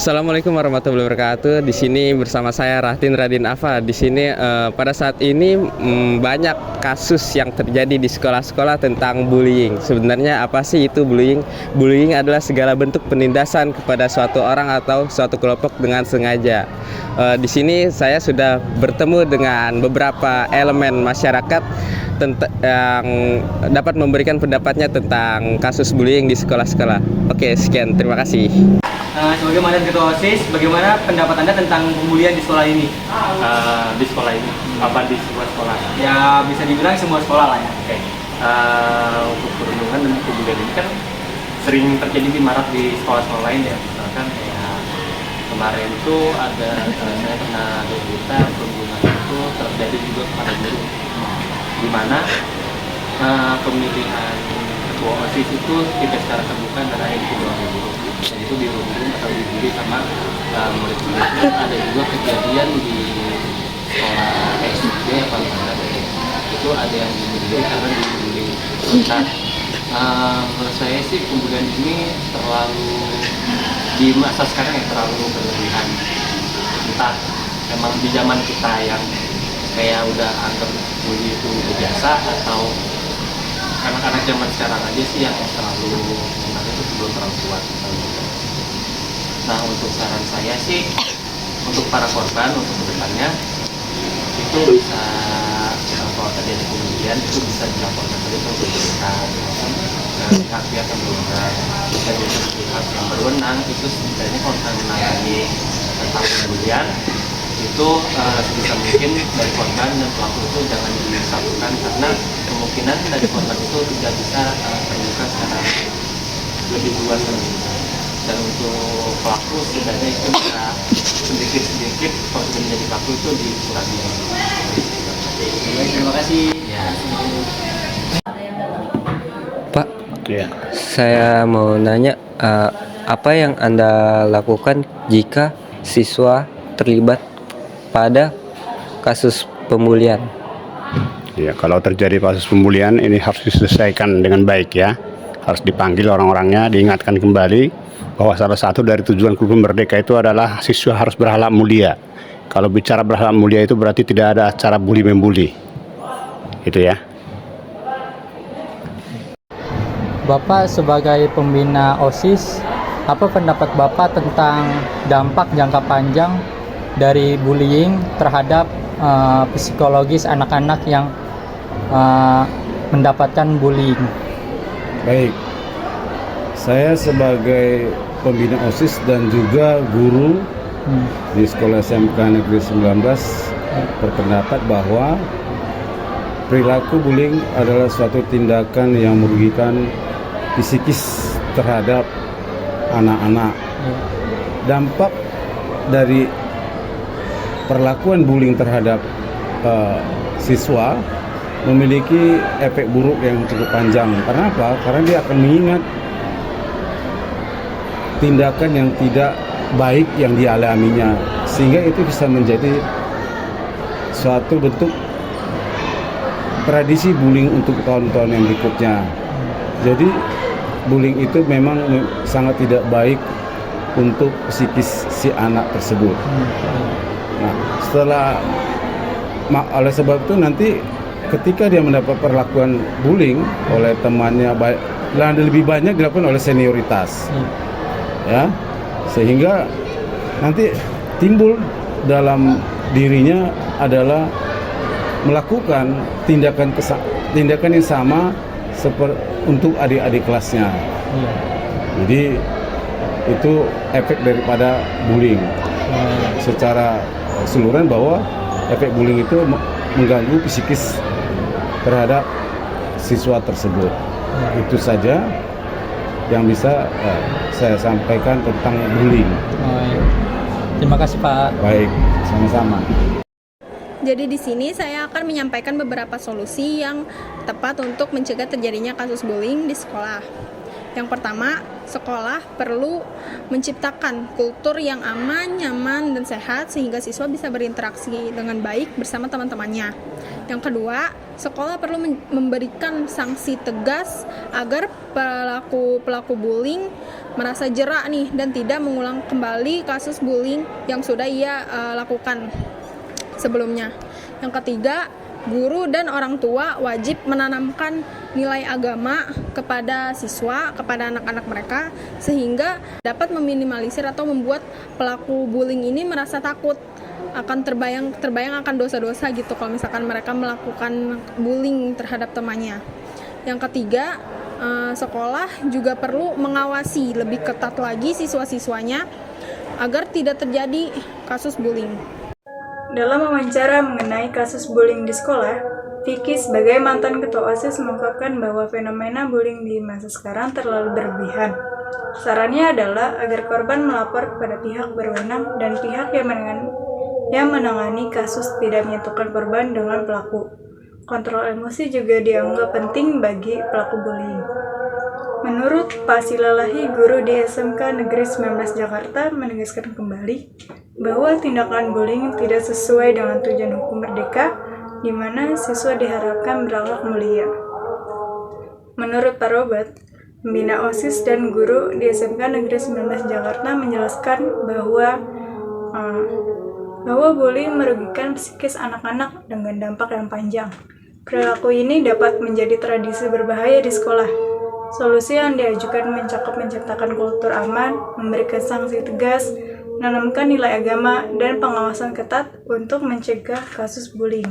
Assalamualaikum warahmatullahi wabarakatuh. Di sini bersama saya Rahtin Radin Afa. Di sini pada saat ini banyak kasus yang terjadi di sekolah-sekolah tentang bullying. Sebenarnya apa sih itu bullying? Bullying adalah segala bentuk penindasan kepada suatu orang atau suatu kelompok dengan sengaja. Di sini saya sudah bertemu dengan beberapa elemen masyarakat yang dapat memberikan pendapatnya tentang kasus bullying di sekolah-sekolah. Oke, sekian. Terima kasih. Sebagai mantan ketua OSIS, bagaimana pendapat Anda tentang pembulian di sekolah ini? Di sekolah ini, apa di sebuah sekolah? Ya, bisa dibilang semua sekolah lah ya. Oke. Untuk perundungan dan pembulian ini kan sering terjadi di marak di sekolah-sekolah lain ya. Misalkan kayak kemarin itu ada, saya pernah berita perundungan itu terjadi juga kepada guru, di mana pemilihan ketua OSIS itu tidak secara terbuka antara yang kedua guru. Dan itu dirundung atau dibully sama murid-murid. Ada juga kejadian di sekolah SD apa namanya itu ada yang dibully karena dibully. Nah, menurut saya sih pembulian ini terlalu di masa sekarang ya terlalu berlebihan. Entah emang di zaman kita yang kayak udah anggap bully itu biasa, atau anak-anak zaman sekarang aja sih yang terlalu sebenarnya itu belum terlalu kuat. Nah, untuk saran saya sih untuk para korban untuk kedepannya itu bisa kalau terjadi pembulian itu bisa dilaporkan saja ke pihak-pihak yang berwenang, dan untuk pihak yang berwenang itu sebenarnya kalau menangani tentang pembulian itu sebisa mungkin dari korban dan pelaku itu jangan disatukan, karena kemungkinan dari korban itu tidak bisa terbuka secara lebih luas lagi. Dan untuk pelaku setidaknya itu bisa sedikit-sedikit kalau sudah menjadi pelaku itu dikurangi. Baik, terima kasih. Ya. Pak, Ya. saya mau nanya, apa yang Anda lakukan jika siswa terlibat pada kasus pembulian? Ya, kalau terjadi kasus pembulian ini harus diselesaikan dengan baik ya. Harus dipanggil orang-orangnya, diingatkan kembali bahwa salah satu dari tujuan kurikulum Merdeka itu adalah siswa harus berakhlak mulia. Kalau bicara berakhlak mulia itu berarti tidak ada cara bully membuli. Itu ya. Bapak sebagai pembina OSIS, apa pendapat Bapak tentang dampak jangka panjang dari bullying terhadap psikologis anak-anak yang mendapatkan bullying? Baik, saya sebagai pembina OSIS dan juga guru di Sekolah SMK Negeri 19 berpendapat bahwa perilaku bullying adalah suatu tindakan yang merugikan psikis terhadap anak-anak. Dampak dari perlakuan bullying terhadap siswa memiliki efek buruk yang cukup panjang. Karena apa? Karena dia akan mengingat tindakan yang tidak baik yang dialaminya, sehingga itu bisa menjadi suatu bentuk tradisi bullying untuk tahun-tahun yang berikutnya. Jadi bullying itu memang sangat tidak baik untuk psikis si anak tersebut. Nah, oleh sebab itu nanti ketika dia mendapat perlakuan bullying oleh temannya, lebih banyak dilakukan oleh senioritas, ya, sehingga nanti timbul dalam dirinya adalah melakukan tindakan yang sama seperti untuk adik-adik kelasnya. Jadi itu efek daripada bullying. Secara keseluruhan bahwa efek bullying itu mengganggu psikis terhadap siswa tersebut. Itu saja yang bisa saya sampaikan tentang bullying. Terima kasih Pak. Baik, sama-sama. Jadi di sini saya akan menyampaikan beberapa solusi yang tepat untuk mencegah terjadinya kasus bullying di sekolah. Yang pertama, sekolah perlu menciptakan kultur yang aman, nyaman, dan sehat sehingga siswa bisa berinteraksi dengan baik bersama teman-temannya. Yang kedua, sekolah perlu memberikan sanksi tegas agar pelaku bullying merasa jera nih dan tidak mengulang kembali kasus bullying yang sudah ia lakukan sebelumnya. Yang ketiga, guru dan orang tua wajib menanamkan nilai agama kepada siswa, kepada anak-anak mereka, sehingga dapat meminimalisir atau membuat pelaku bullying ini merasa takut akan terbayang akan dosa-dosa gitu kalau misalkan mereka melakukan bullying terhadap temannya. Yang ketiga, sekolah juga perlu mengawasi lebih ketat lagi siswa-siswanya agar tidak terjadi kasus bullying. Dalam wawancara mengenai kasus bullying di sekolah, Vicky sebagai mantan ketua OSIS mengungkapkan bahwa fenomena bullying di masa sekarang terlalu berlebihan. Sarannya adalah agar korban melapor kepada pihak berwenang dan pihak yang menangani kasus tidak menyatukan korban dengan pelaku. Kontrol emosi juga dianggap penting bagi pelaku bullying. Menurut Pak Silalahi, guru di SMK Negeri 19 Jakarta, menegaskan kembali bahwa tindakan bullying tidak sesuai dengan tujuan hukum merdeka, di mana siswa diharapkan berakhlak mulia. Menurut Pak Robert, pembina OSIS dan guru di SMK Negeri 19 Jakarta menjelaskan bahwa bullying merugikan psikis anak-anak dengan dampak yang panjang. Perilaku ini dapat menjadi tradisi berbahaya di sekolah. Solusi yang diajukan mencakup menciptakan kultur aman, memberikan sanksi tegas, menanamkan nilai agama, dan pengawasan ketat untuk mencegah kasus bullying.